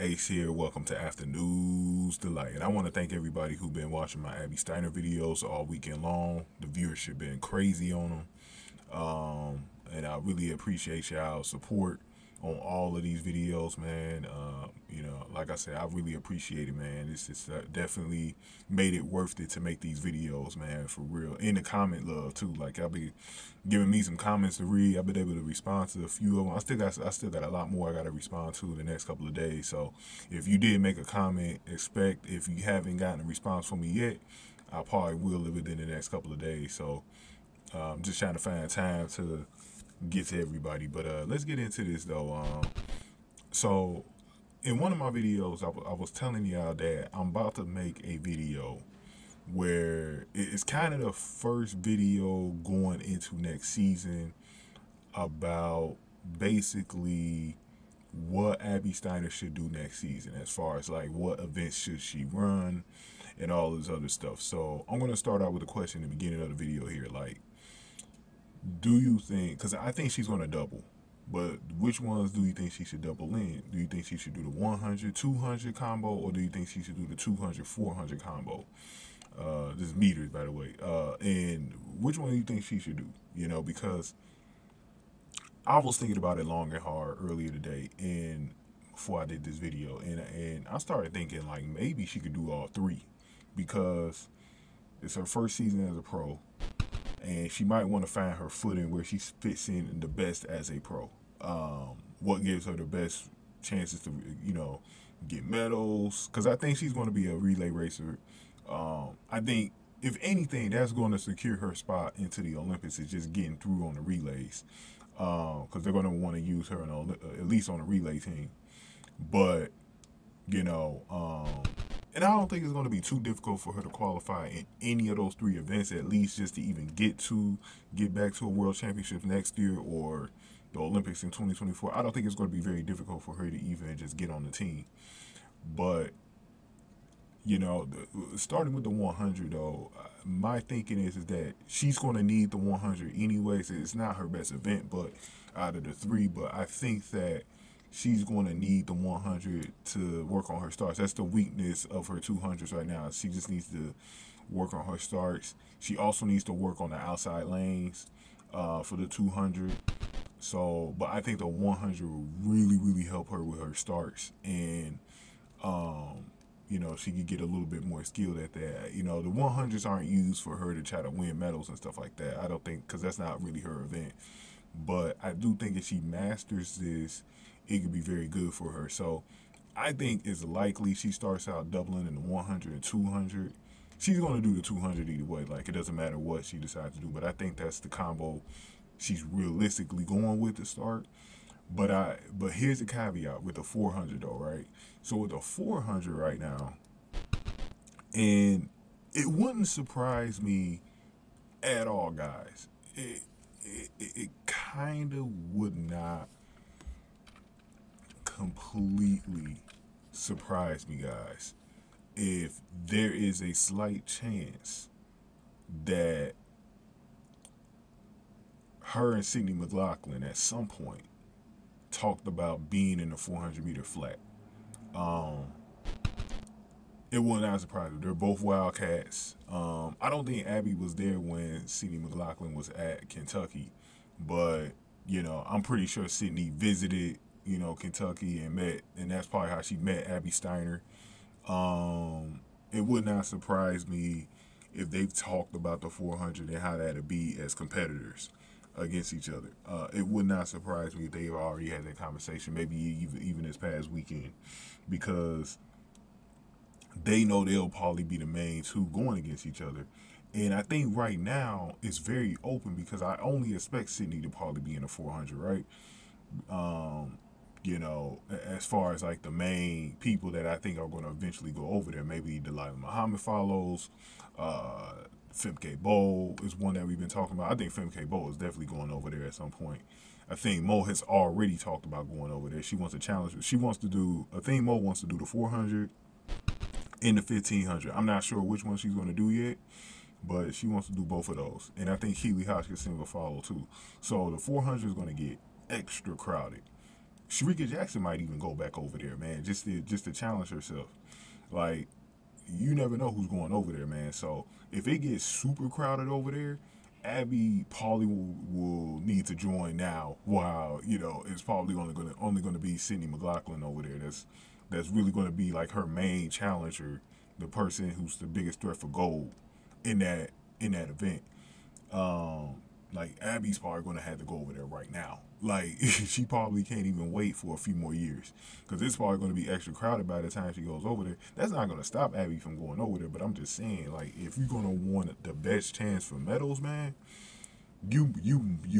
Ace here. Welcome to Afternoons Delight. And I want to thank everybody who's been watching my Abby Steiner videos all weekend long. The viewership been crazy on them. And I really appreciate y'all's support on all of these videos, man. Like I said, I really appreciate it, man. It's just definitely made it worth it to make these videos, man, for real. And the comment love too. Like, I'll be giving me some comments to read. I've been able to respond to a few of them. I still got a lot more I got to respond to the next couple of days. So if you did make a comment, expect, if you haven't gotten a response from me yet, I probably will within the next couple of days. So I'm just trying to find time to get to everybody. But let's get into this though. So in one of my videos, I was telling y'all that I'm about to make a video where it's kind of the first video going into next season about basically what Abby Steiner should do next season, as far as like what events should she run and all this other stuff. So I'm going to start out with a question at the beginning of the video here. Like, do you think, because I think she's going to double, but which ones do you think she should double in? Do you think she should do the 100, 200 combo, or do you think she should do the 200, 400 combo? This is meters, by the way. And which one do you think she should do? You know, because I was thinking about it long and hard earlier today, and before I did this video, and I started thinking like maybe she could do all three, because it's her first season as a pro. And she might want to find her footing where she fits in the best as a pro. What gives her the best chances to, get medals. Because I think she's going to be a relay racer. I think, if anything, that's going to secure her spot into the Olympics, is just getting through on the relays. Because they're going to want to use her at least on the relay team. But, and I don't think it's going to be too difficult for her to qualify in any of those three events, at least just to even get back to a World Championship next year or the Olympics in 2024. I don't think it's going to be very difficult for her to even just get on the team. But, starting with the 100, though, my thinking is that she's going to need the 100 anyways. It's not her best event, but out of the three, but I think that she's going to need the 100 to work on her starts. That's the weakness of her 200s right now. She just needs to work on her starts. She also needs to work on the outside lanes for the 200. So, but I think the 100 will really, really help her with her starts. And, she could get a little bit more skilled at that. The 100s aren't used for her to try to win medals and stuff like that. I don't think, because that's not really her event. But I do think if she masters this, it could be very good for her. So I think it's likely she starts out doubling in the 100 and 200. She's going to do the 200 either way. Like, it doesn't matter what she decides to do. But I think that's the combo she's realistically going with to start. But here's the caveat with the 400 though, right? So with the 400 right now, and it wouldn't surprise me at all, guys. It kind of would not completely surprise me, guys, if there is a slight chance that her and Sydney McLaughlin at some point talked about being in the 400-meter flat. It would not surprise me. They're both Wildcats. I don't think Abby was there when Sydney McLaughlin was at Kentucky, but I'm pretty sure Sydney visited Kentucky and that's probably how she met Abby Steiner. It would not surprise me if they've talked about the 400 and how that'd be as competitors against each other. It would not surprise me if they've already had that conversation, maybe even this past weekend, because they know they'll probably be the main two going against each other. And I think right now it's very open, because I only expect Sydney to probably be in the 400, right? As far as like the main people that I think are going to eventually go over there, maybe Delilah Muhammed follows. Femke Bowl is one that we've been talking about. I think Femke Bowl is definitely going over there at some point. I think Mo has already talked about going over there. She wants to challenge. I think Mo wants to do the 400 and the 1500. I'm not sure which one she's going to do yet, but she wants to do both of those. And I think Keely Hotchinson will follow too. So the 400 is going to get extra crowded. Shericka Jackson might even go back over there, man, just to challenge herself. Like, you never know who's going over there, man. So if it gets super crowded over there, Abby probably will need to join now. While it's probably only gonna be Sydney McLaughlin over there. That's really gonna be like her main challenger, the person who's the biggest threat for gold in that event. Like Abby's probably gonna have to go over there right now. Like she probably can't even wait for a few more years because it's probably gonna be extra crowded by the time she goes over there. That's not gonna stop Abby from going over there. But I'm just saying, like, if you're gonna want the best chance for medals, man, you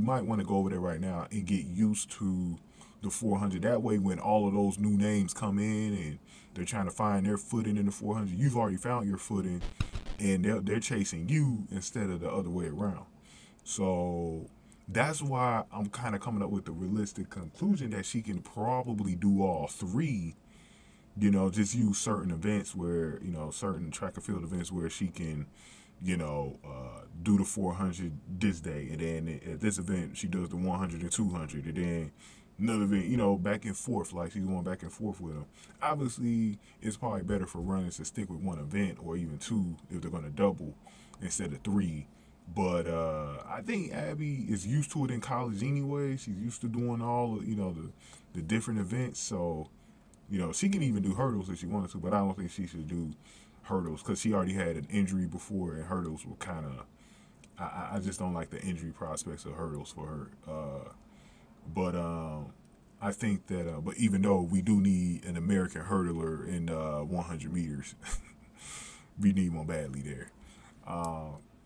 might want to go over there right now and get used to the 400. That way, when all of those new names come in and they're trying to find their footing in the 400, you've already found your footing, and they're chasing you instead of the other way around. So that's why I'm kind of coming up with the realistic conclusion that she can probably do all three. Just use certain events where, certain track and field events where she can, do the 400 this day. And then at this event, she does the 100 and 200. And then another event, back and forth. Like she's going back and forth with them. Obviously, it's probably better for runners to stick with one event or even two if they're going to double instead of three. But I think Abby is used to it in college anyway. She's used to doing all the different events. So, she can even do hurdles if she wanted to. But I don't think she should do hurdles because she already had an injury before, and hurdles were kind of. I just don't like the injury prospects of hurdles for her. But I think that. But even though we do need an American hurdler in 100 meters, we need one badly there.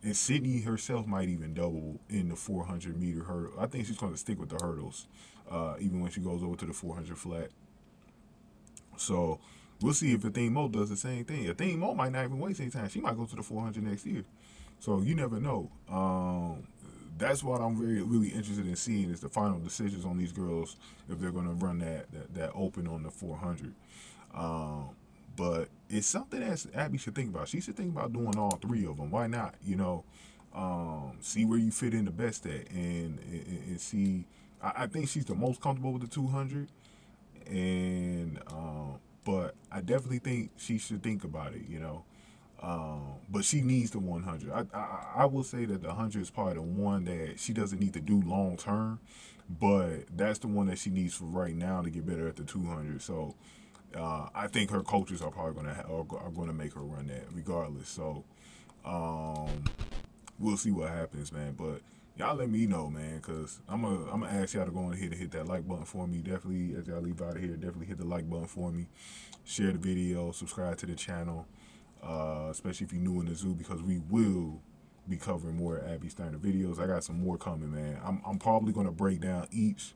And Sydney herself might even double in the 400-meter hurdle. I think she's going to stick with the hurdles, even when she goes over to the 400 flat. So we'll see if Athene Mo does the same thing. Athene Mo might not even waste any time. She might go to the 400 next year. So you never know. That's what I'm really interested in seeing is the final decisions on these girls if they're going to run that open on the 400. But it's something that Abby should think about. She should think about doing all three of them. Why not? See where you fit in the best at, and see. I think she's the most comfortable with the 200, and but I definitely think she should think about it. But she needs the 100. I will say that the 100 is probably the one that she doesn't need to do long term, but that's the one that she needs for right now to get better at the 200. So. I think her coaches are probably going to make her run that regardless. So we'll see what happens, man. But y'all let me know, man, because I'm gonna ask y'all to go ahead and hit that like button for me. Definitely, as y'all leave out of here, definitely hit the like button for me. Share the video, subscribe to the channel, especially if you're new in the zoo, because we will be covering more Abby Steiner videos. I got some more coming, man. I'm probably going to break down each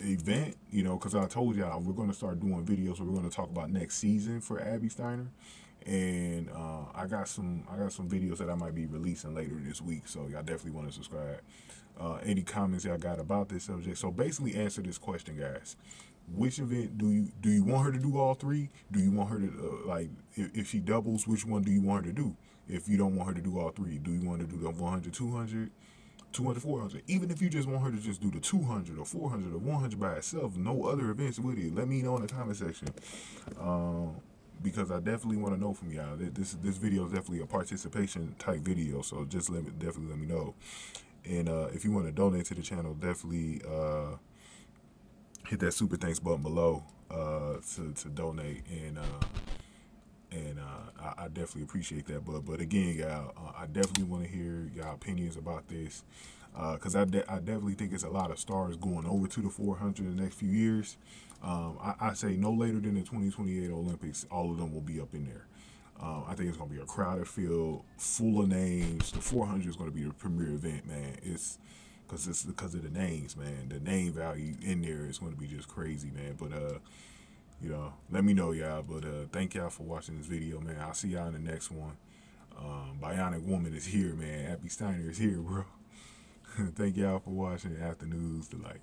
event, because I told y'all we're going to start doing videos where we're going to talk about next season for Abby Steiner, and I got some videos that I might be releasing later this week, so y'all definitely want to subscribe. Any comments y'all got about this subject? So basically answer this question, guys. Which event do you want her to do all three? Do you want her to if she doubles, which one do you want her to do? If you don't want her to do all three, do you want her to do the 100, 200, 200, 400? Even if you just want her to just do the 200 or 400 or 100 by itself, no other events with it, let me know in the comment section. Because I definitely want to know from y'all. This video is definitely a participation type video, so just definitely let me know. And if you want to donate to the channel, definitely hit that super thanks button below to donate, and I definitely appreciate that. But again, y'all, I definitely want to hear y'all opinions about this, because I definitely think it's a lot of stars going over to the 400 in the next few years. I say no later than the 2028 Olympics, all of them will be up in there. I think it's going to be a crowded field full of names. The 400 is going to be the premier event, man. It's because of the names, man. The name value in there is going to be just crazy, man. But let me know, y'all. But thank y'all for watching this video, man. I'll see y'all in the next one. Bionic Woman is here, man. Abby Steiner is here, bro. Thank y'all for watching After News Delight.